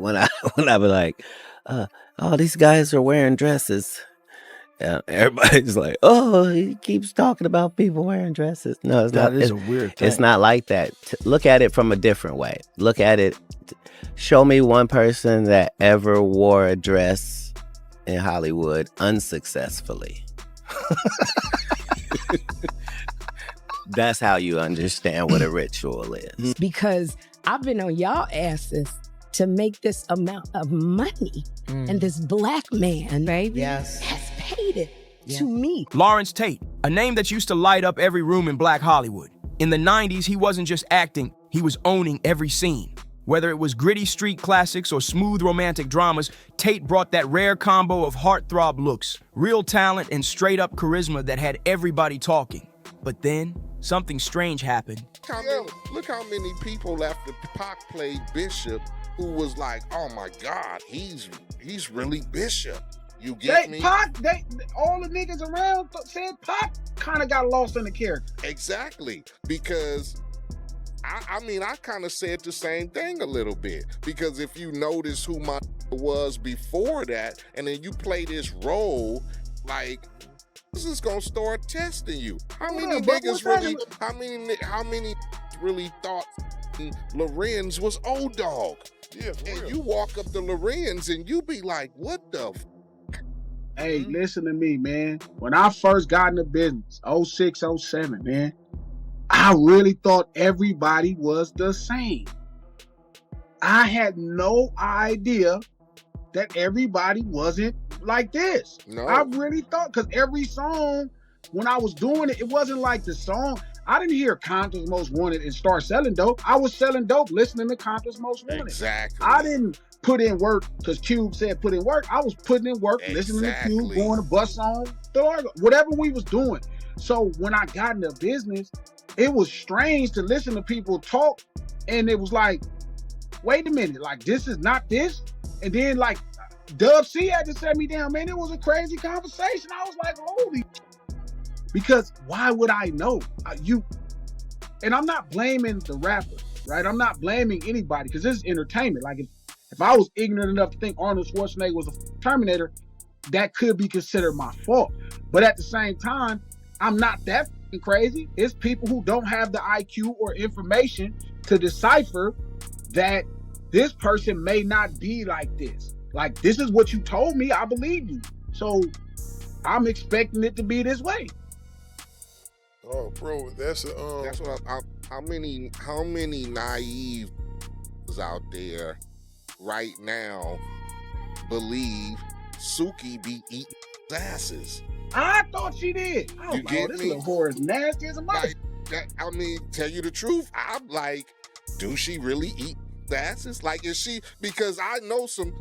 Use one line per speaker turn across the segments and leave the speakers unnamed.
when I when I be like, oh, these guys are wearing dresses. Everybody's like, oh, he keeps talking about people wearing dresses. No, it's
That
not.
is a weird thing.
It's not like that. Look at it from a different way. Look at it. Show me one person that ever wore a dress in Hollywood unsuccessfully. That's how you understand what a ritual is.
Because I've been on y'all asses to make this amount of money. And this black man, baby, has paid it to me.
Larenz Tate, a name that used to light up every room in Black Hollywood. In the 90s, he wasn't just acting, he was owning every scene. Whether it was gritty street classics or smooth romantic dramas, Tate brought that rare combo of heartthrob looks, real talent, and straight-up charisma that had everybody talking. But then, something strange happened.
Look how many people after Pac played Bishop who was like, oh my God, he's really Bishop. You get me?
Pac, all the niggas around said Pac kind of got lost in the character.
Exactly, because I mean, I kind of said the same thing a little bit, because if you notice who my was before that, and then you play this role, like, this is gonna start testing you. How many niggas really? How many really thought Larenz was old dog?
Yeah,
and you walk up to Larenz and you be like, what the?
Hey, listen to me, man. When I first got in the business, 06, 07, man, I really thought everybody was the same. I had no idea that everybody wasn't like this.
No.
I really thought, because every song, when I was doing it, it wasn't like the song. I didn't hear Compton's Most Wanted and start selling dope. I was selling dope listening to Compton's Most Wanted.
Exactly.
I didn't put in work because Cube said put in work. I was putting in work, listening to Cube, going to bus on, whatever we was doing. So when I got into business, it was strange to listen to people talk, and it was like, wait a minute, like, this is not this? And then, like, Dub C had to set me down, man. It was a crazy conversation. I was like, holy, because why would I know? And I'm not blaming the rapper, right? I'm not blaming anybody, because this is entertainment. Like, if I was ignorant enough to think Arnold Schwarzenegger was a Terminator, that could be considered my fault. But at the same time, I'm not that crazy. It's people who don't have the IQ or information to decipher that this person may not be like this. Like, this is what you told me, I believe you. So I'm expecting it to be this way.
Oh, bro, that's
what how many naive out there right now believe Suki be eating asses?
I thought she did. Oh,
you get
this
me?
little whore is nasty as a mother.
I mean, tell you the truth, I'm like, do she really eat asses? Like, is she? Because I know some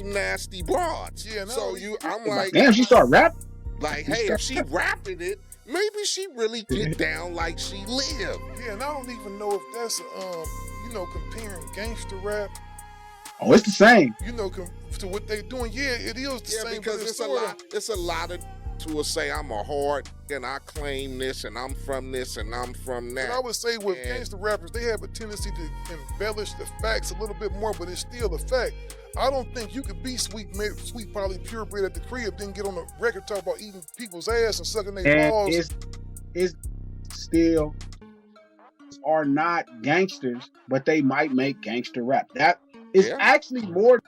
nasty broads.
Yeah, no,
so I'm like,
damn, she start rapping.
Like, hey, if she rapping it, maybe she really get down like she live.
Yeah, and I don't even know if that's comparing gangster rap.
Oh, it's the same.
To what they doing. Yeah, it is the same.
Because it's a lot of who will say I'm a hard and I claim this and I'm from this and I'm from that.
But I would say with gangster rappers, they have a tendency to embellish the facts a little bit more, but it's still a fact. I don't think you could be sweet, probably purebred at the crib, then get on the record talk about eating people's ass and sucking their balls.
It's still are not gangsters, but they might make gangster rap. That is actually more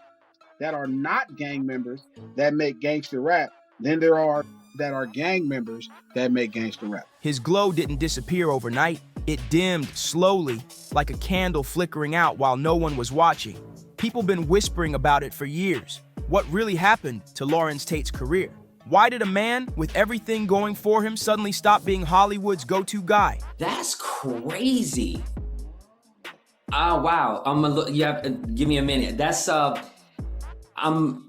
that are not gang members that make gangster rap than there are that are gang members that make gangster rap.
His glow didn't disappear overnight. It dimmed slowly, like a candle flickering out while no one was watching. People been whispering about it for years. What really happened to Larenz Tate's career? Why did a man with everything going for him suddenly stop being Hollywood's go-to guy?
That's crazy. Oh, wow. Give me a minute. That's, I'm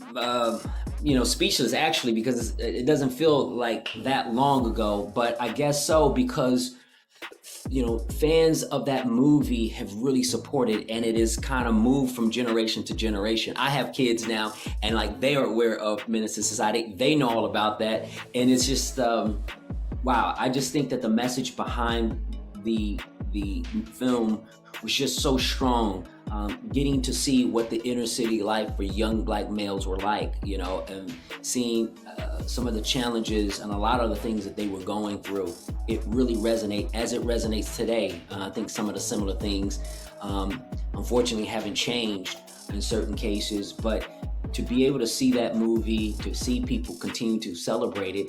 speechless actually, because it doesn't feel like that long ago, but I guess so, because fans of that movie have really supported, and it is kind of moved from generation to generation. I have kids now, and like, they are aware of Menace to Society. They know all about that, and it's just wow. I just think that the message behind the the film was just so strong. Getting to see what the inner city life for young black males were like, you know, and seeing some of the challenges and a lot of the things that they were going through, it really resonates today. I think some of the similar things, unfortunately, haven't changed in certain cases, but to be able to see that movie, to see people continue to celebrate it,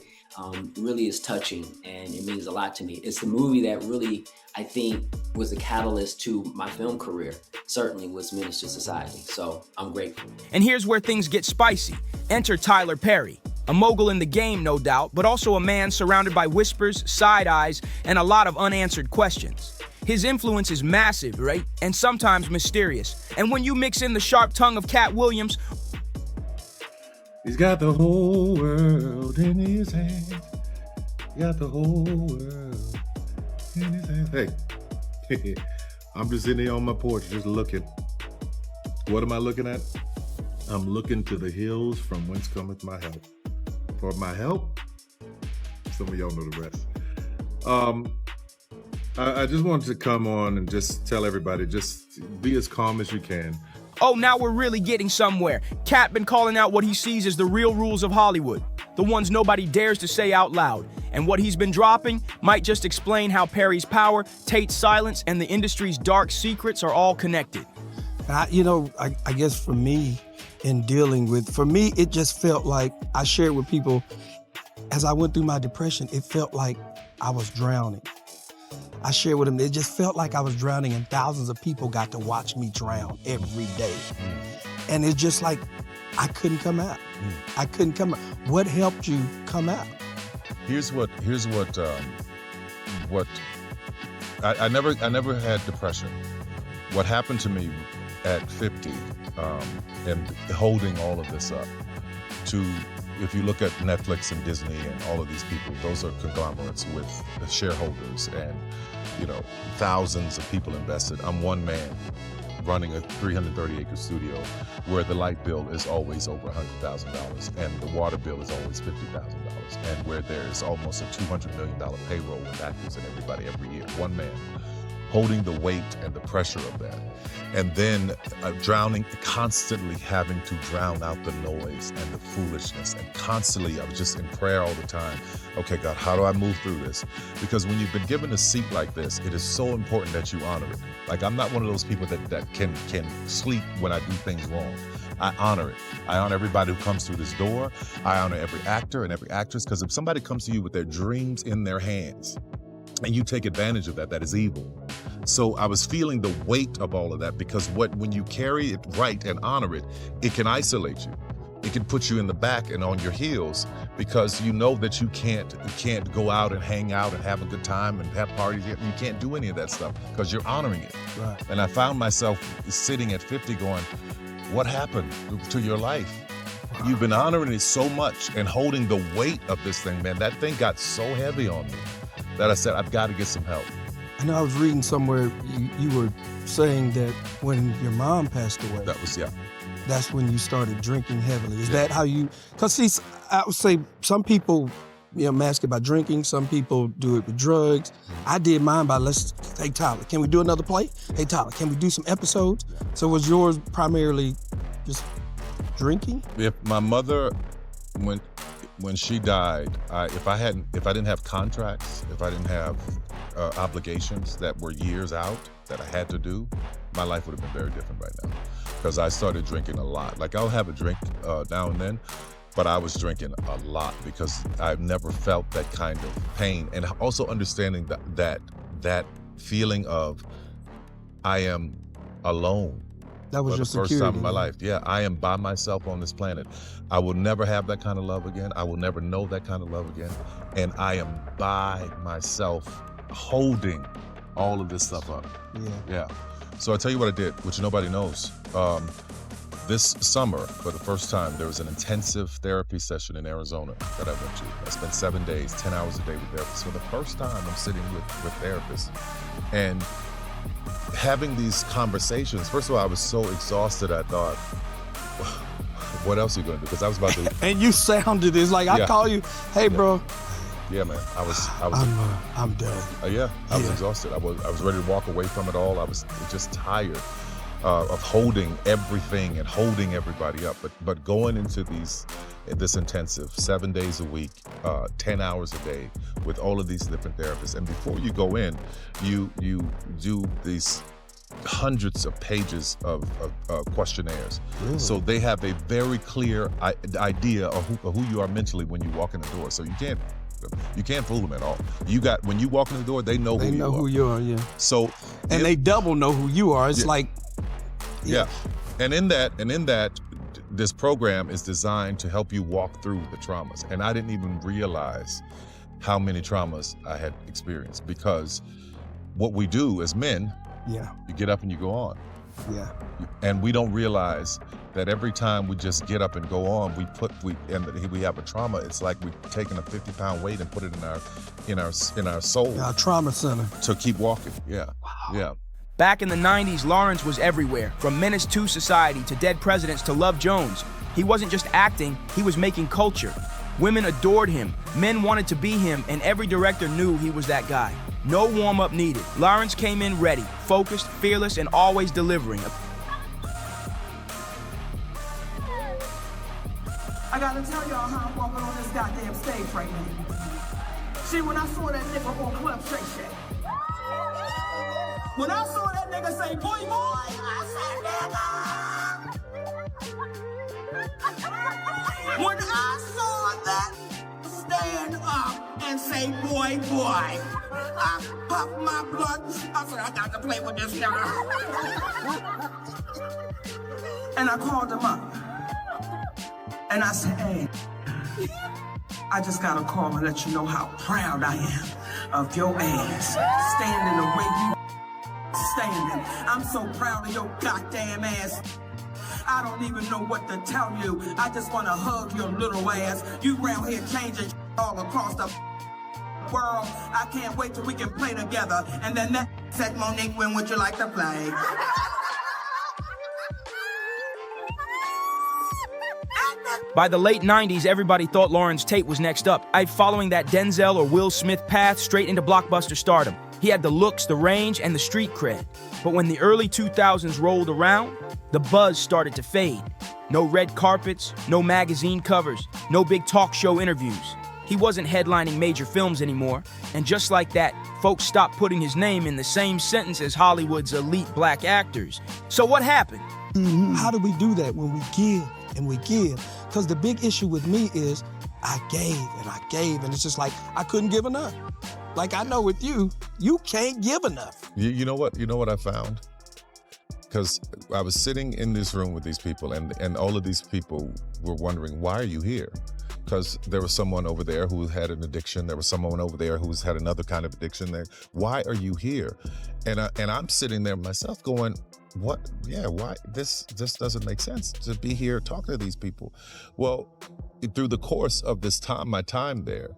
really is touching, and it means a lot to me. It's the movie that really, I think, was the catalyst to my film career. Certainly was Menace to Society, so I'm grateful.
And here's where things get spicy. Enter Tyler Perry, a mogul in the game, no doubt, but also a man surrounded by whispers, side eyes, and a lot of unanswered questions. His influence is massive, right? And sometimes mysterious. And when you mix in the sharp tongue of Katt Williams,
he's got the whole world in his hands. Got the whole world in his hands. Hey, I'm just sitting here on my porch just looking. What am I looking at? I'm looking to the hills from whence cometh my help. For my help? Some of y'all know the rest. I just wanted to come on and just tell everybody, just be as calm as you can.
oh, now we're really getting somewhere. Katt been calling out what he sees as the real rules of Hollywood, the ones nobody dares to say out loud. And what he's been dropping might just explain how Perry's power, Tate's silence, and the industry's dark secrets are all connected.
I guess for me, it just felt like, I shared with people, as I went through my depression, it felt like I was drowning. I shared with them, it just felt like I was drowning, and thousands of people got to watch me drown every day. And it's just like, I couldn't come out. I couldn't come out. What helped you come out?
I never had depression. What happened to me at 50, and holding all of this up to, if you look at Netflix and Disney and all of these people, those are conglomerates with shareholders and, thousands of people invested. I'm one man running a 330-acre studio where the light bill is always over $100,000 and the water bill is always $50,000, and where there's almost a $200 million payroll with actors and everybody every year. One man holding the weight and the pressure of that. And then drowning, constantly having to drown out the noise and the foolishness. And constantly, I was just in prayer all the time. Okay, God, how do I move through this? Because when you've been given a seat like this, it is so important that you honor it. Like, I'm not one of those people that can sleep when I do things wrong. I honor it. I honor everybody who comes through this door. I honor every actor and every actress, because if somebody comes to you with their dreams in their hands, and you take advantage of that, that is evil. So I was feeling the weight of all of that, because when you carry it right and honor it, it can isolate you. It can put you in the back and on your heels, because you know that you can't go out and hang out and have a good time and have parties. You can't do any of that stuff because you're honoring it.
Right.
And I found myself sitting at 50 going, what happened to your life? Wow. You've been honoring it so much and holding the weight of this thing, man. That thing got so heavy on me that I said, I've got to get some help.
I know I was reading somewhere you were saying that when your mom passed away.
That was, yeah.
That's when you started drinking heavily. Is that how you, because see, I would say some people, mask it by drinking, some people do it with drugs. I did mine by, hey Tyler, can we do another play? Hey Tyler, can we do some episodes? So was yours primarily just drinking?
If my mother, when she died, if I didn't have contracts, if I didn't have obligations that were years out that I had to do, my life would have been very different right now. Because I started drinking a lot. Like, I'll have a drink now and then, but I was drinking a lot because I've never felt that kind of pain. And also understanding that feeling of I am alone.
That was
for
your
the first time in my life. Yeah, I am by myself on this planet. I will never have that kind of love again. I will never know that kind of love again. And I am by myself holding all of this stuff up. Yeah. So I tell you what I did, which nobody knows. This summer, for the first time, there was an intensive therapy session in Arizona that I went to. I spent 7 days, 10 hours a day with therapists. For the first time, I'm sitting with therapists. And having these conversations, first of all, I was so exhausted, I thought, what else are you going to do? Because I was about to...
And you sounded, it's like, I call you, hey, bro,
Yeah, man. I was
I'm done.
I was exhausted. I was ready to walk away from it all. I was just tired of holding everything and holding everybody up. But going into this intensive 7 days a week, 10 hours a day with all of these different therapists. And before you go in, you do these hundreds of pages of questionnaires.
Really?
So they have a very clear idea of who you are mentally when you walk in the door. So you can't fool them at all. When you walk in the door, they know who you are.
Yeah.
So
they double know who you are. It's like
And in that, this program is designed to help you walk through the traumas. And I didn't even realize how many traumas I had experienced, because what we do as men, you get up and you go on.
Yeah.
And we don't realize that every time we just get up and go on, we have a trauma. It's like we've taken a 50-pound weight and put it in our soul.
Our trauma center.
To keep walking. Yeah.
Wow.
Yeah.
Back in the 90s, Larenz was everywhere, from Menace to Society to Dead Presidents to Love Jones. He wasn't just acting, he was making culture. Women adored him, men wanted to be him, and every director knew he was that guy. No warm-up needed. Larenz came in ready, focused, fearless, and always delivering.
I gotta tell y'all how I'm walking on this goddamn stage right now. See, when I saw that nigga on Club Shay Shay, when I saw that nigga say, boy, I said, nigga. When I saw that stand up and say, boy, I puffed my blood. I said, I got to play with this nigga. And I called him up. And I said, hey, I just got a call and let you know how proud I am of your ass standing the way you standing. I'm so proud of your goddamn ass. I don't even know what to tell you. I just want to hug your little ass. You around here changing all across the world. I can't wait till we can play together. And then that said, Monique, when would you like to play?
By the late 90s, everybody thought Larenz Tate was next up, following that Denzel or Will Smith path straight into blockbuster stardom. He had the looks, the range, and the street cred. But when the early 2000s rolled around, the buzz started to fade. No red carpets, no magazine covers, no big talk show interviews. He wasn't headlining major films anymore. And just like that, folks stopped putting his name in the same sentence as Hollywood's elite black actors. So what happened?
Mm-hmm. How do we do that when we give and we give? Because the big issue with me is I gave, and it's just like I couldn't give enough. Like I know with you can't give enough.
You know what I found? Because I was sitting in this room with these people, and all of these people were wondering, why are you here? Because there was someone over there who had an addiction. There was someone over there who's had another kind of addiction. Why are you here? And I'm sitting there myself going, what? Yeah, why? This doesn't make sense to be here talking to these people. Well, through the course of this time, my time there,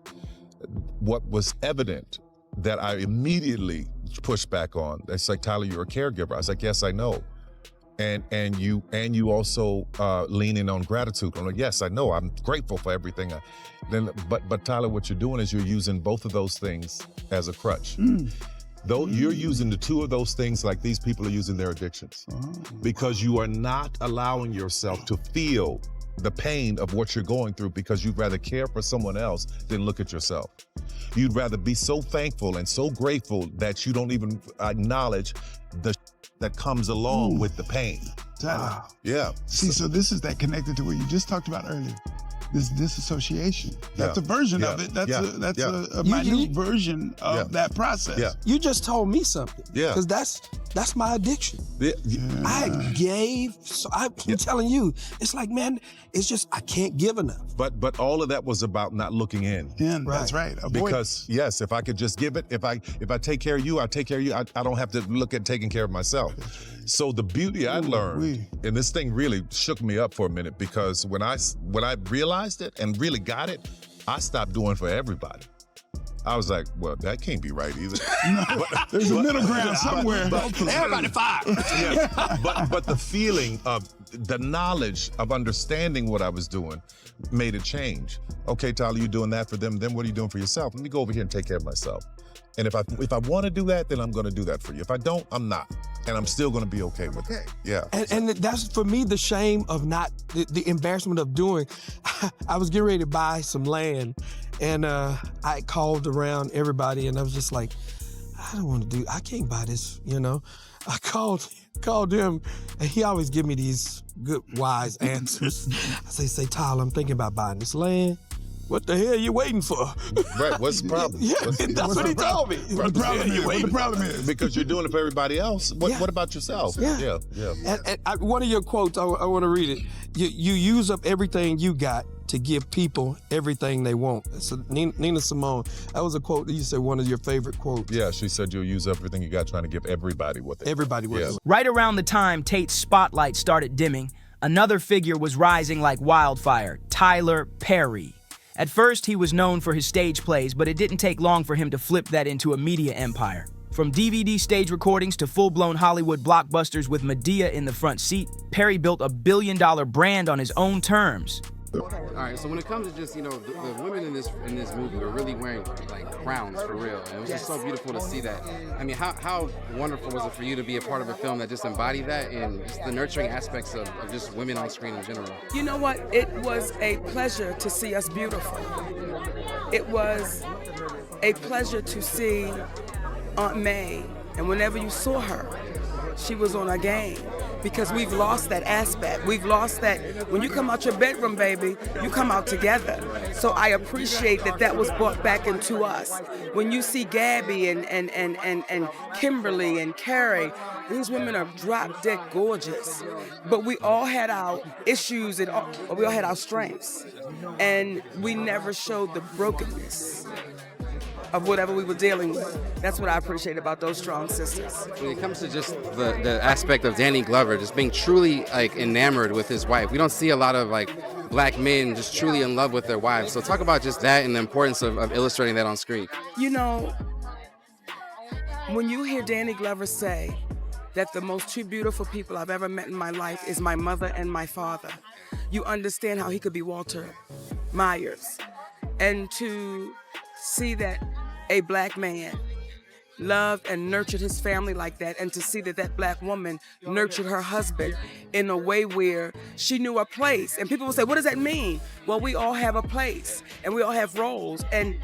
what was evident that I immediately pushed back on, it's like, Tyler, you're a caregiver. I was like, yes, I know. And you also lean in on gratitude. I'm like, yes, I know. I'm grateful for everything. But Tyler, what you're doing is you're using both of those things as a crutch. Though you're using the two of those things like these people are using their addictions, because you are not allowing yourself to feel the pain of what you're going through, because you'd rather care for someone else than look at yourself. You'd rather be so thankful and so grateful that you don't even acknowledge the that comes along with the pain.
Wow.
Yeah.
See, so this is that connected to what you just talked about earlier. This disassociation. That's a version of it. That's a minute version of that process.
Yeah.
You just told me something.
Yeah.
Because that's my addiction. I gave. So I'm telling you, it's like, man, it's just I can't give enough.
But all of that was about not looking in.
That's right.
Because yes, if I could just give it, if I take care of you, I take care of you. I don't have to look at taking care of myself. So the beauty I learned, and this thing really shook me up for a minute, because when I realized it and really got it, I stopped doing for everybody. I was like, well, that can't be right either.
There's a middle ground somewhere.
Everybody fired.
Yeah. But the feeling of the knowledge of understanding what I was doing made a change. Okay, Tyler, you're doing that for them. Then what are you doing for yourself? Let me go over here and take care of myself. And if I want to do that, then I'm going to do that for you. If I don't, I'm not. And I'm still going to be okay with it. Yeah.
And that's, for me, the shame of not, the embarrassment of doing. I was getting ready to buy some land, and I called around everybody, and I was just like, I can't buy this, you know? I called him, and he always give me these good, wise answers. I say, Tyler, I'm thinking about buying this land. What the hell are you waiting for?
Right, what's the problem?
Yeah, that's what he told me.
What the problem is?
Because you're doing it for everybody else. What about yourself?
Yeah. And one of your quotes, I want to read it. You use up everything you got to give people everything they want. So Nina Simone, that was a quote that you said, one of your favorite quotes.
Yeah, she said you'll use everything you got trying to give everybody what they want.
Everybody what they want.
Right around the time Tate's spotlight started dimming, another figure was rising like wildfire, Tyler Perry. At first, he was known for his stage plays, but it didn't take long for him to flip that into a media empire. From DVD stage recordings to full-blown Hollywood blockbusters with Madea in the front seat, Perry built a billion-dollar brand on his own terms.
All right, so when it comes to just, the women in this movie were really wearing like crowns for real, and it was just so beautiful to see that. I mean, how wonderful was it for you to be a part of a film that just embodied that and just the nurturing aspects of just women on screen in general?
You know what? It was a pleasure to see us beautiful. It was a pleasure to see Aunt May, and whenever you saw her, she was on her game. Because we've lost that aspect. We've lost that. When you come out your bedroom, baby, you come out together. So I appreciate that was brought back into us. When you see Gabby and Kimberly and Carrie, these women are drop dead gorgeous. But we all had our issues and we all had our strengths. And we never showed the brokenness of whatever we were dealing with. That's what I appreciate about those strong sisters.
When it comes to just the aspect of Danny Glover, just being truly enamored with his wife. We don't see a lot of black men just truly in love with their wives. So talk about just that and the importance of illustrating that on screen.
When you hear Danny Glover say that the most two beautiful people I've ever met in my life is my mother and my father, you understand how he could be Walter Myers. And to see that a black man loved and nurtured his family like that, and to see that black woman nurtured her husband in a way where she knew her place. And people will say, what does that mean? Well, we all have a place, and we all have roles, and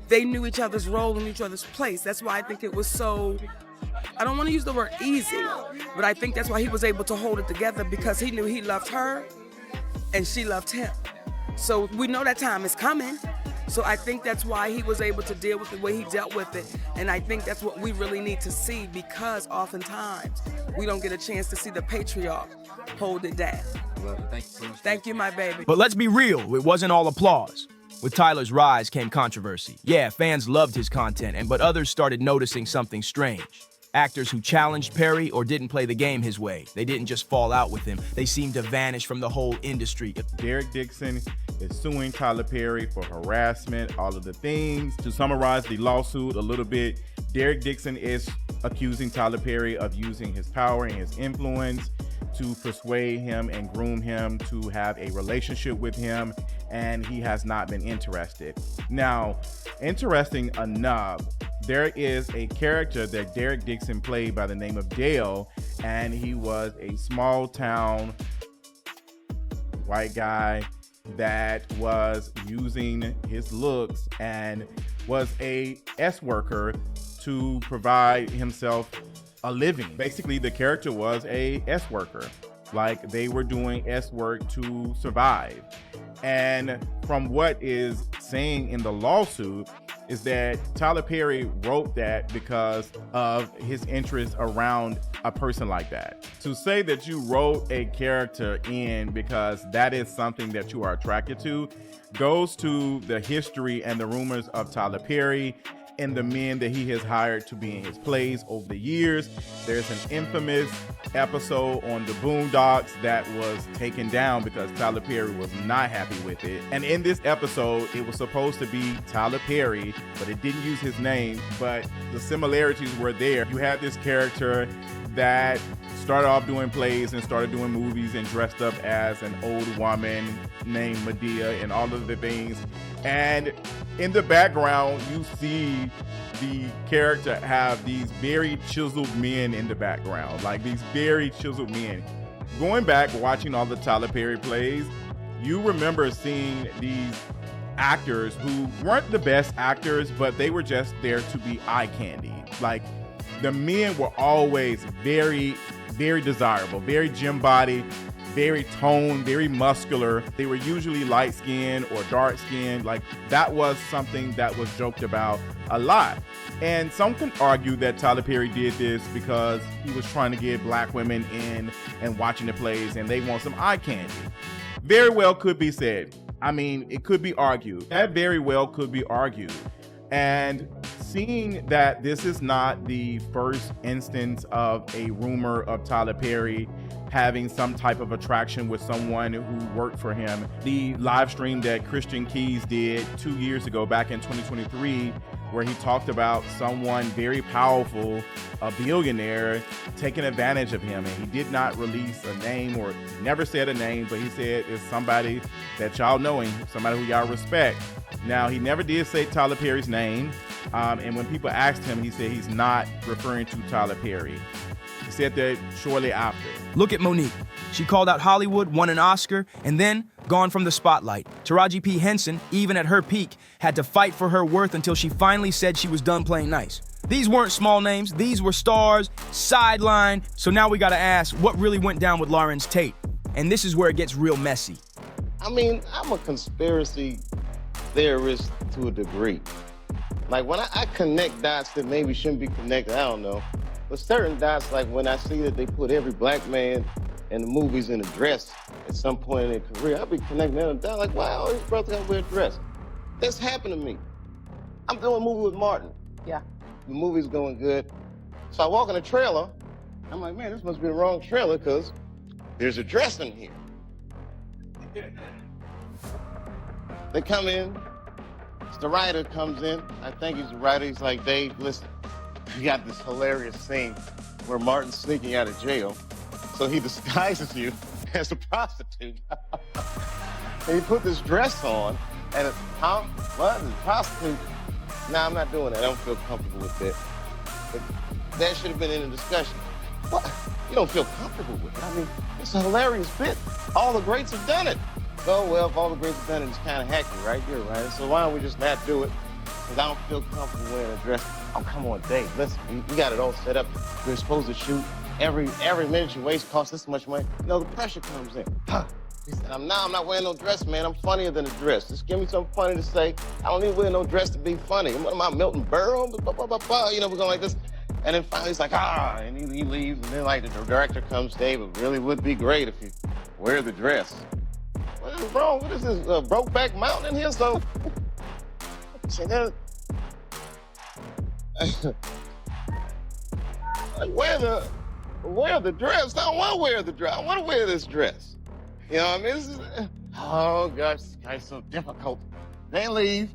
they knew each other's role and each other's place. That's why I think it was so, I don't want to use the word easy, but I think that's why he was able to hold it together, because he knew he loved her, and she loved him. So we know that time is coming. So I think that's why he was able to deal with the way he dealt with it. And I think that's what we really need to see, because oftentimes we don't get a chance to see the patriarch hold it down.
Love it. Thank you so much.
Thank you, my baby.
But let's be real, it wasn't all applause. With Tyler's rise came controversy. Yeah, fans loved his content, but others started noticing something strange. Actors who challenged Perry or didn't play the game his way. They didn't just fall out with him. They seemed to vanish from the whole industry.
Derek Dixon is suing Tyler Perry for harassment, all of the things. To summarize the lawsuit a little bit, Derek Dixon is accusing Tyler Perry of using his power and his influence to persuade him and groom him to have a relationship with him, and he has not been interested. Now, interesting enough, there is a character that Derek Dixon played by the name of Dale, and he was a small town white guy that was using his looks and was a S worker to provide himself a living. Basically, the character was a S worker. Like, they were doing S work to survive. And from what is saying in the lawsuit is that Tyler Perry wrote that because of his interest around a person like that. To say that you wrote a character in because that is something that you are attracted to goes to the history and the rumors of Tyler Perry and the men that he has hired to be in his plays over the years. There's an infamous episode on the Boondocks that was taken down because Tyler Perry was not happy with it. And in this episode, it was supposed to be Tyler Perry, but it didn't use his name, but the similarities were there. You had this character that started off doing plays and started doing movies and dressed up as an old woman named Medea and all of the things. And in the background, you see the character have these very chiseled men in the background, like these very chiseled men. Going back, watching all the Tyler Perry plays, you remember seeing these actors who weren't the best actors, but they were just there to be eye candy. Like, the men were always very, very desirable, very gym body, very toned, very muscular. They were usually light skinned or dark skinned. Like, that was something that was joked about a lot. And some can argue that Tyler Perry did this because he was trying to get black women in and watching the plays and they want some eye candy. Very well could be said. I mean, it could be argued. That very well could be argued. And seeing that this is not the first instance of a rumor of Tyler Perry having some type of attraction with someone who worked for him, the live stream that Christian Keys did 2 years ago, back in 2023, where he talked about someone very powerful, a billionaire, taking advantage of him. And he did not release a name or never said a name, but he said it's somebody that y'all know him, somebody who y'all respect. Now, he never did say Tyler Perry's name. And when people asked him, he said he's not referring to Tyler Perry. He said that shortly after.
Look at Monique. She called out Hollywood, won an Oscar, and then gone from the spotlight. Taraji P. Henson, even at her peak, had to fight for her worth until she finally said she was done playing nice. These weren't small names, these were stars, sideline. So now we gotta ask, what really went down with Larenz Tate? And this is where it gets real messy.
I mean, I'm a conspiracy theorist to a degree. Like, when I connect dots that maybe shouldn't be connected, I don't know. But certain dots, like when I see that they put every black man in the movies in a dress at some point in their career, I'll be connecting them down like, wow, these brothers gotta wear a dress. This happened to me. I'm doing a movie with Martin. Yeah. The movie's going good. So I walk in the trailer, I'm like, man, this must be the wrong trailer because there's a dress in here. They come in, the writer comes in, I think he's the writer, he's like, Dave, listen, we got this hilarious scene where Martin's sneaking out of jail, so he disguises you as a prostitute. And he put this dress on, and what, a prostitute? Nah, I'm not doing that, I don't feel comfortable with that. But that should have been in the discussion. What? You don't feel comfortable with it? I mean, it's a hilarious bit. All the greats have done it. Oh, well, if all the greats have done it, it's kind of hacky, right? You're right. So why don't we just not do it? Because I don't feel comfortable wearing a dress. Oh, come on, Dave, listen, you got it all set up. We're supposed to shoot. Every minute you waste costs this much money. You know, the pressure comes in. He said, I'm not wearing no dress, man. I'm funnier than a dress. Just give me something funny to say. I don't need to wear no dress to be funny. What am I, Milton Berle? You know, we're going like this. And then finally he's like, and he leaves. And then like the director comes, Dave, it really would be great if you wear the dress. What is wrong? What is this, Brokeback Mountain in here? So, like, wear the dress. I don't want to wear the dress. I want to wear this dress. You know what I mean? This is, oh gosh, this guy's so difficult. They leave.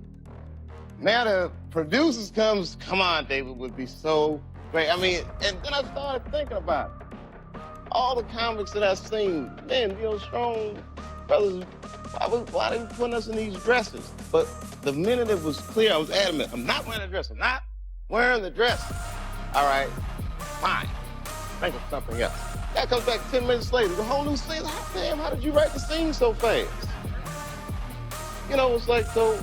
Now the producers comes, come on, David, would be so great. I mean, and then I started thinking about it. All the comics that I've seen, man, you know, strong brothers, why are they putting us in these dresses? But the minute it was clear, I was adamant, I'm not wearing a dress. I'm not wearing the dress. All right, fine. Think of something else. That comes back 10 minutes later, the whole new scene. Damn, how did you write the scene so fast? You know, it's like, so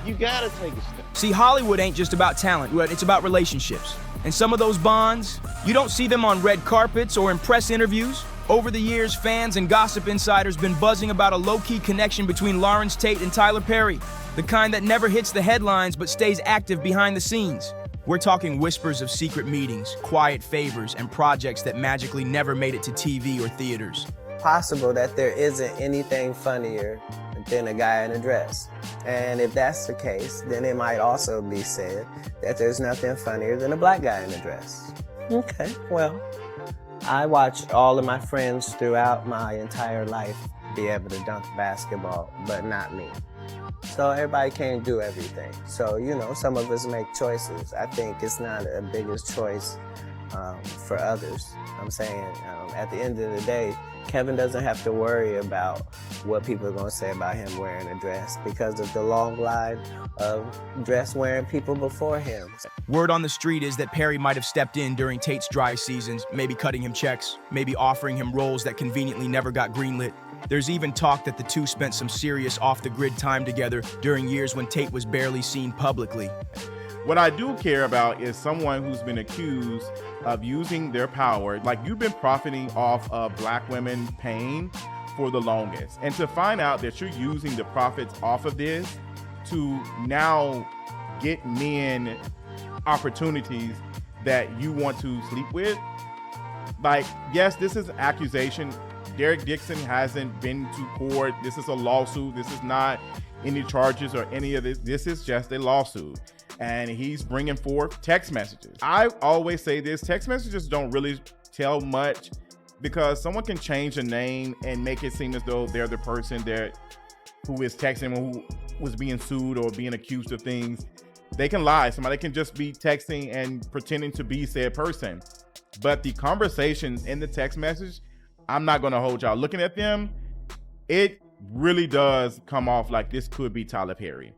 you gotta take a step.
See, Hollywood ain't just about talent, it's about relationships. And some of those bonds, you don't see them on red carpets or in press interviews. Over the years, fans and gossip insiders been buzzing about a low-key connection between Larenz Tate and Tyler Perry, the kind that never hits the headlines but stays active behind the scenes. We're talking whispers of secret meetings, quiet favors, and projects that magically never made it to TV or theaters.
Possible that there isn't anything funnier than a guy in a dress.
And if that's the case, then it might also be said that there's nothing funnier than a black guy in a dress. Okay, well, I watched all of my friends throughout my entire life be able to dunk basketball, but not me. So everybody can't do everything. So, you know, some of us make choices. I think it's not a biggest choice for others. I'm saying at the end of the day, Kevin doesn't have to worry about what people are going to say about him wearing a dress because of the long line of dress-wearing people before him.
Word on the street is that Perry might have stepped in during Tate's dry seasons, maybe cutting him checks, maybe offering him roles that conveniently never got greenlit. There's even talk that the two spent some serious off-the-grid time together during years when Tate was barely seen publicly.
What I do care about is someone who's been accused of using their power. Like, you've been profiting off of black women pain for the longest. And to find out that you're using the profits off of this to now get men opportunities that you want to sleep with. Like, yes, this is an accusation. Derek Dixon hasn't been to court. This is a lawsuit. This is not any charges or any of this. This is just a lawsuit. And he's bringing forth text messages. I always say this, text messages don't really tell much because someone can change a name and make it seem as though they're the person who is texting or who was being sued or being accused of things. They can lie. Somebody can just be texting and pretending to be said person. But the conversations in the text message, I'm not going to hold y'all. Looking at them, it really does come off like this could be Tyler Perry.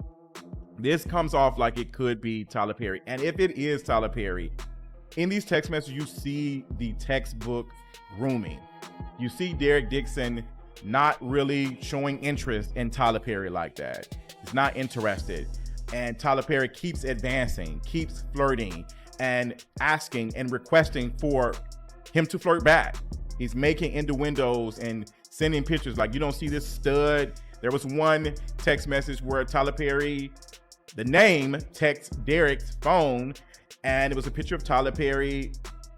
This comes off like it could be Tyler Perry. And if it is Tyler Perry, in these text messages, you see the textbook grooming. You see Derek Dixon not really showing interest in Tyler Perry like that. He's not interested. And Tyler Perry keeps advancing, keeps flirting and asking and requesting for him to flirt back. He's making innuendos and sending pictures like, you don't see this stud. There was one text message where Tyler Perry, the name, texts Derek's phone, and it was a picture of Tyler Perry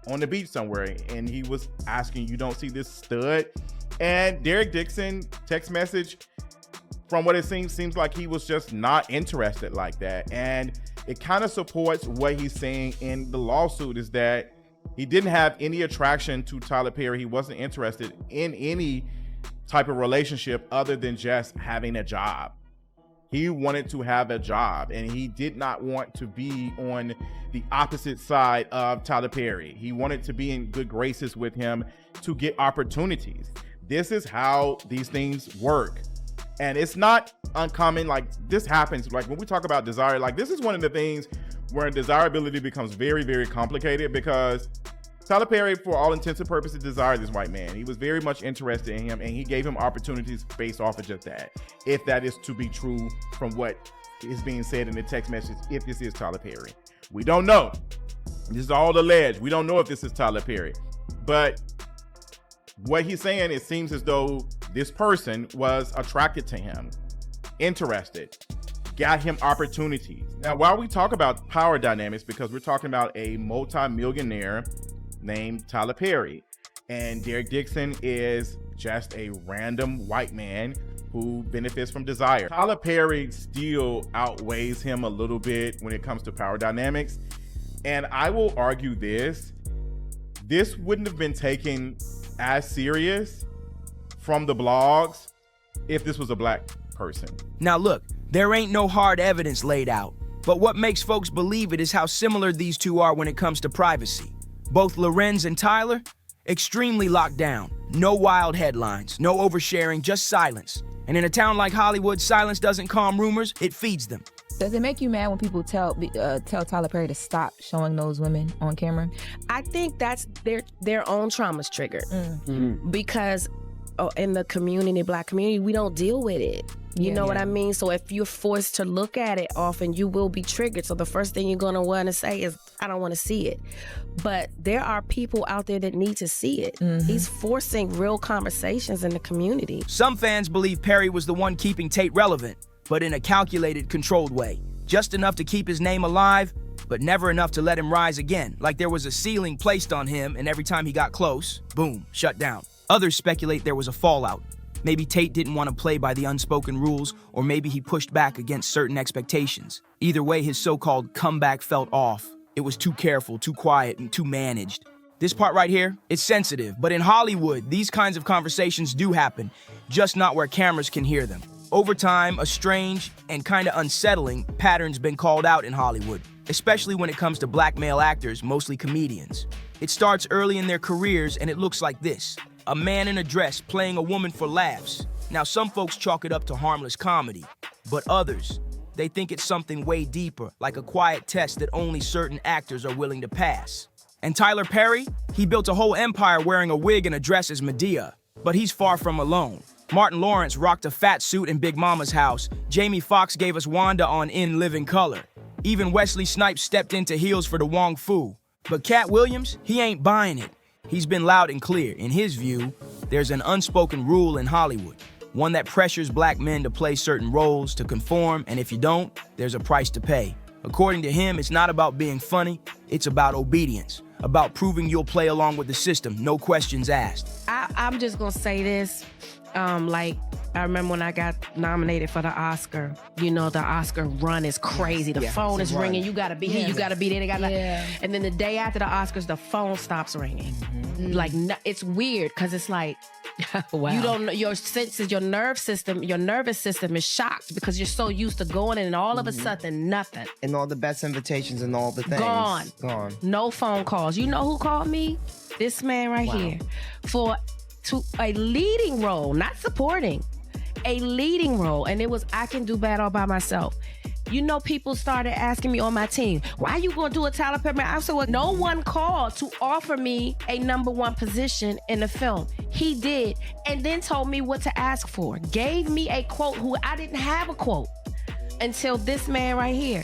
on the beach somewhere, and he was asking, you don't see this stud? And Derek Dixon text message, from what it seems like he was just not interested like that. And it kind of supports what he's saying in the lawsuit, is that he didn't have any attraction to Tyler Perry. He wasn't interested in any type of relationship other than just having a job. He wanted to have a job, and he did not want to be on the opposite side of Tyler Perry. He wanted to be in good graces with him to get opportunities. This is how these things work. And it's not uncommon. Like, this happens. Like, when we talk about desire, like, this is one of the things where desirability becomes very, very complicated, because Tyler Perry, for all intents and purposes, desired this white man. He was very much interested in him, and he gave him opportunities based off of just that. If that is to be true from what is being said in the text message, if this is Tyler Perry. We don't know. This is all alleged. We don't know if this is Tyler Perry. But what he's saying, it seems as though this person was attracted to him, interested, got him opportunities. Now, while we talk about power dynamics, because we're talking about a multi-millionaire named Tyler Perry, and Derek Dixon is just a random white man who benefits from desire. Tyler Perry still outweighs him a little bit when it comes to power dynamics. And I will argue this wouldn't have been taken as serious from the blogs if this was a black person.
Now look, there ain't no hard evidence laid out, but what makes folks believe it is how similar these two are when it comes to privacy. Both Larenz and Tyler, extremely locked down. No wild headlines, no oversharing, just silence. And in a town like Hollywood, silence doesn't calm rumors, it feeds them.
Does it make you mad when people tell Tyler Perry to stop showing those women on camera?
I think that's their own trauma's triggered. Because in the community, black community, we don't deal with it. You know what I mean? So if you're forced to look at it often, you will be triggered. So the first thing you're gonna wanna say is, I don't wanna see it. But there are people out there that need to see it. He's forcing real conversations in the community.
Some fans believe Perry was the one keeping Tate relevant, but in a calculated, controlled way. Just enough to keep his name alive, but never enough to let him rise again. Like there was a ceiling placed on him, and every time he got close, boom, shut down. Others speculate there was a fallout. Maybe Tate didn't want to play by the unspoken rules, or maybe he pushed back against certain expectations. Either way, his so-called comeback felt off. It was too careful, too quiet, and too managed. This part right here, it's sensitive, but in Hollywood, these kinds of conversations do happen, just not where cameras can hear them. Over time, a strange and kind of unsettling pattern's been called out in Hollywood, especially when it comes to black male actors, mostly comedians. It starts early in their careers and it looks like this: a man in a dress playing a woman for laughs. Now, some folks chalk it up to harmless comedy, but others, they think it's something way deeper, like a quiet test that only certain actors are willing to pass. And Tyler Perry, he built a whole empire wearing a wig and a dress as Medea, but he's far from alone. Martin Lawrence rocked a fat suit in Big Mama's house. Jamie Foxx gave us Wanda on In Living Color. Even Wesley Snipes stepped into heels for the Wong Fu. But Katt Williams, he ain't buying it. He's been loud and clear. In his view, there's an unspoken rule in Hollywood, one that pressures black men to play certain roles, to conform, and if you don't, there's a price to pay. According to him, it's not about being funny, it's about obedience, about proving you'll play along with the system, no questions asked.
I'm just gonna say this, I remember when I got nominated for the Oscar, the Oscar run is crazy. The phone is ringing. You gotta be here. You gotta be there. And then the day after the Oscars, the phone stops ringing. It's weird because it's like, wow. You don't know, your senses, your nervous system is shocked because you're so used to going in and all of a sudden, nothing.
And all the best invitations and all the things.
Gone. No phone calls. You know who called me? This man right here. To a leading role, not supporting. A leading role, and it was I Can Do Bad All By Myself. People started asking me on my team, why are you gonna do a Tyler Perry? I said, well, no one called to offer me a #1 position in the film. He did, and then told me what to ask for. Gave me a quote who I didn't have a quote until this man right here.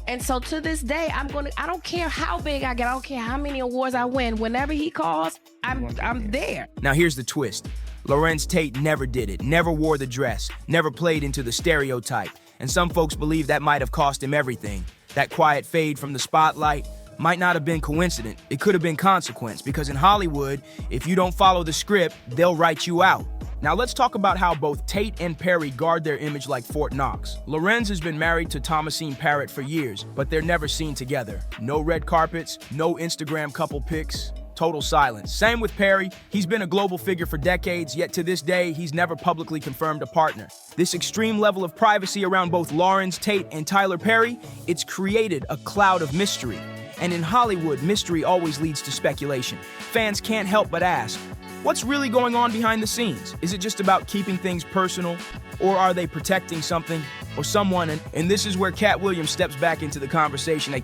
And so to this day, I don't care how big I get, I don't care how many awards I win, whenever he calls, I'm there.
Now here's the twist. Larenz Tate never did it, never wore the dress, never played into the stereotype. And some folks believe that might have cost him everything. That quiet fade from the spotlight might not have been coincident. It could have been consequence, because in Hollywood, if you don't follow the script, they'll write you out. Now let's talk about how both Tate and Perry guard their image like Fort Knox. Larenz has been married to Thomasine Parrott for years, but they're never seen together. No red carpets, no Instagram couple pics. Total silence. Same with Perry. He's been a global figure for decades, yet to this day, he's never publicly confirmed a partner. This extreme level of privacy around both Larenz Tate and Tyler Perry, it's created a cloud of mystery. And in Hollywood, mystery always leads to speculation. Fans can't help but ask, what's really going on behind the scenes? Is it just about keeping things personal? Or are they protecting something or someone? And this is where Katt Williams steps back into the conversation.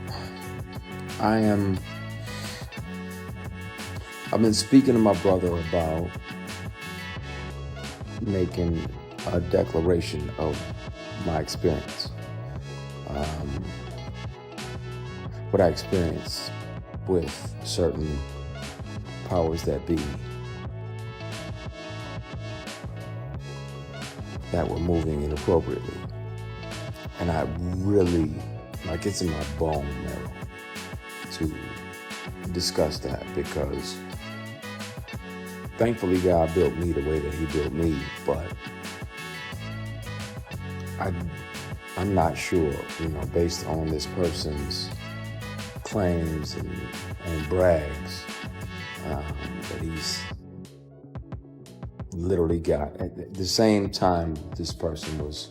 I've been speaking to my brother about making a declaration of my experience. What I experienced with certain powers that be that were moving inappropriately. And I really, it's in my bone marrow to discuss that, because thankfully God built me the way that he built me, but I'm not sure, based on this person's claims and brags, that he's literally got, at the same time this person was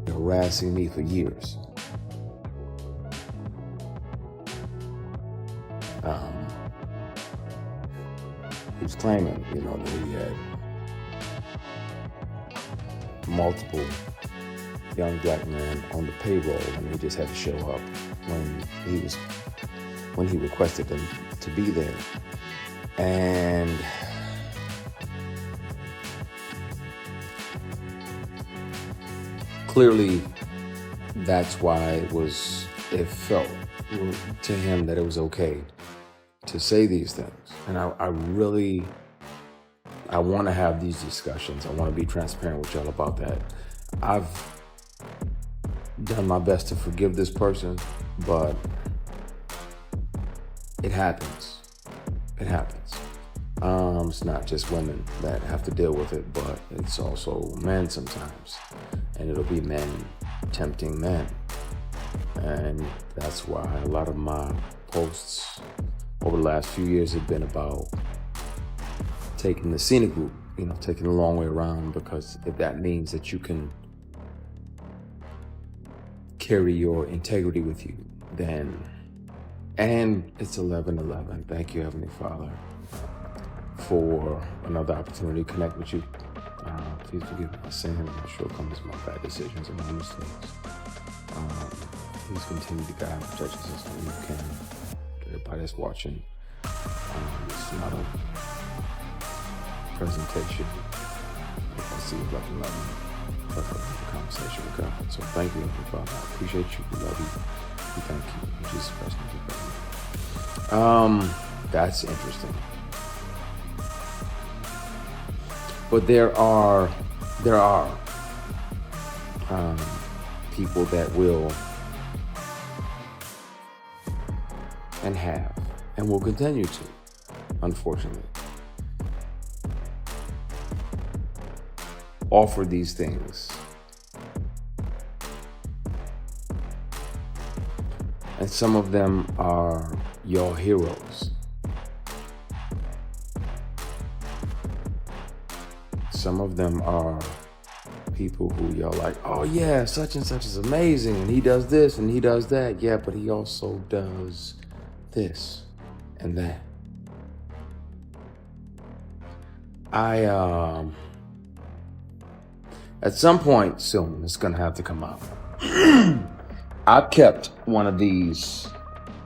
harassing me for years. He was claiming, that he had multiple young black men on the payroll, and he just had to show up when he requested them to be there. And clearly, that's why it felt to him that it was okay to say these things. And I want to have these discussions. I want to be transparent with y'all about that. I've done my best to forgive this person, but it happens. It happens. It's not just women that have to deal with it, but it's also men sometimes. And it'll be men tempting men. And that's why a lot of my posts over the last few years have been about taking the scenic route, taking the long way around, because if that means that you can carry your integrity with you, then, and it's 11/11. Thank you, Heavenly Father, for another opportunity to connect with you. Please forgive my sins, my shortcomings, my bad decisions, and my mistakes. Please continue to guide and protect us as long as you can. Everybody that's watching, it's not a presentation. If I see you, love you, love you. Let's have a conversation with God. So thank you, Heavenly Father. I appreciate you. We love you. We thank you. In Jesus Christ, we pray. That's interesting. But there are people that will and have and will continue to, unfortunately, offer these things. And some of them are your heroes. Some of them are people who you're like, oh yeah, such and such is amazing, and he does this and he does that. Yeah, but he also does this and that. At some point soon, it's gonna have to come out. I've kept one of these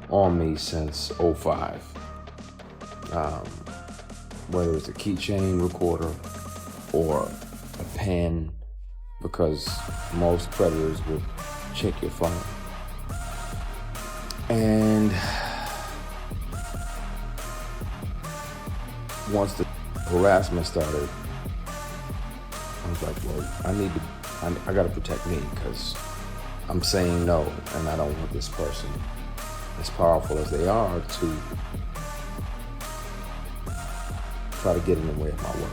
on me since 2005. Whether it's a keychain recorder or a pen, because most predators will check your phone. And once the harassment started, I was like, well, I gotta protect me, because I'm saying no, and I don't want this person, as powerful as they are, to try to get in the way of my work.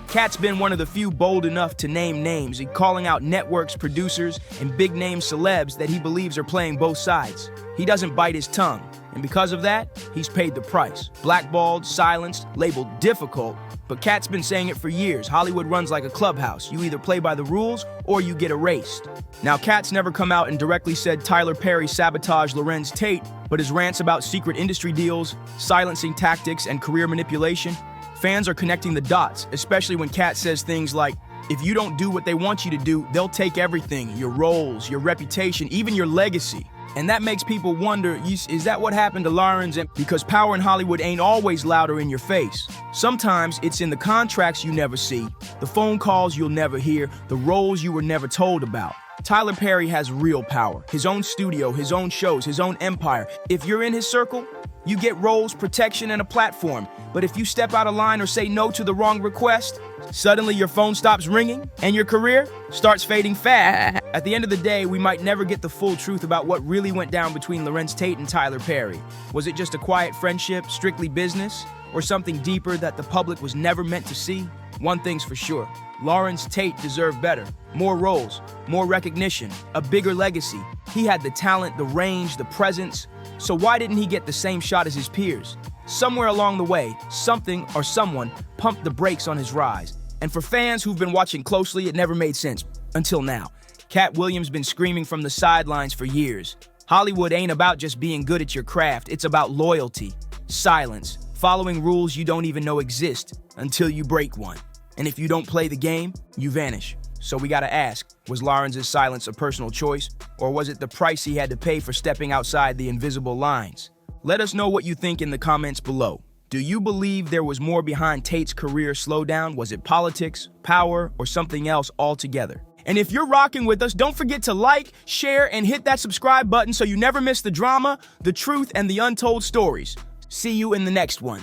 Katt's been one of the few bold enough to name names and calling out networks, producers, and big-name celebs that he believes are playing both sides. He doesn't bite his tongue, and because of that, he's paid the price. Blackballed, silenced, labeled difficult, but Katt's been saying it for years. Hollywood runs like a clubhouse. You either play by the rules or you get erased. Now, Katt's never come out and directly said Tyler Perry sabotaged Larenz Tate, but his rants about secret industry deals, silencing tactics, and career manipulation, fans are connecting the dots, especially when Katt says things like, if you don't do what they want you to do, they'll take everything, your roles, your reputation, even your legacy. And that makes people wonder, is that what happened to Larenz? Because power in Hollywood ain't always louder in your face. Sometimes it's in the contracts you never see, the phone calls you'll never hear, the roles you were never told about. Tyler Perry has real power, his own studio, his own shows, his own empire. If you're in his circle, you get roles, protection, and a platform. But if you step out of line or say no to the wrong request, suddenly your phone stops ringing and your career starts fading fast. At the end of the day, we might never get the full truth about what really went down between Larenz Tate and Tyler Perry. Was it just a quiet friendship, strictly business, or something deeper that the public was never meant to see? One thing's for sure, Larenz Tate deserved better. More roles, more recognition, a bigger legacy. He had the talent, the range, the presence. So why didn't he get the same shot as his peers? Somewhere along the way, something or someone pumped the brakes on his rise. And for fans who've been watching closely, it never made sense. Until now. Katt Williams been screaming from the sidelines for years. Hollywood ain't about just being good at your craft. It's about loyalty, silence, following rules you don't even know exist until you break one. And if you don't play the game, you vanish. So we gotta ask, was Larenz's silence a personal choice, or was it the price he had to pay for stepping outside the invisible lines? Let us know what you think in the comments below. Do you believe there was more behind Tate's career slowdown? Was it politics, power, or something else altogether? And if you're rocking with us, don't forget to like, share, and hit that subscribe button so you never miss the drama, the truth, and the untold stories. See you in the next one.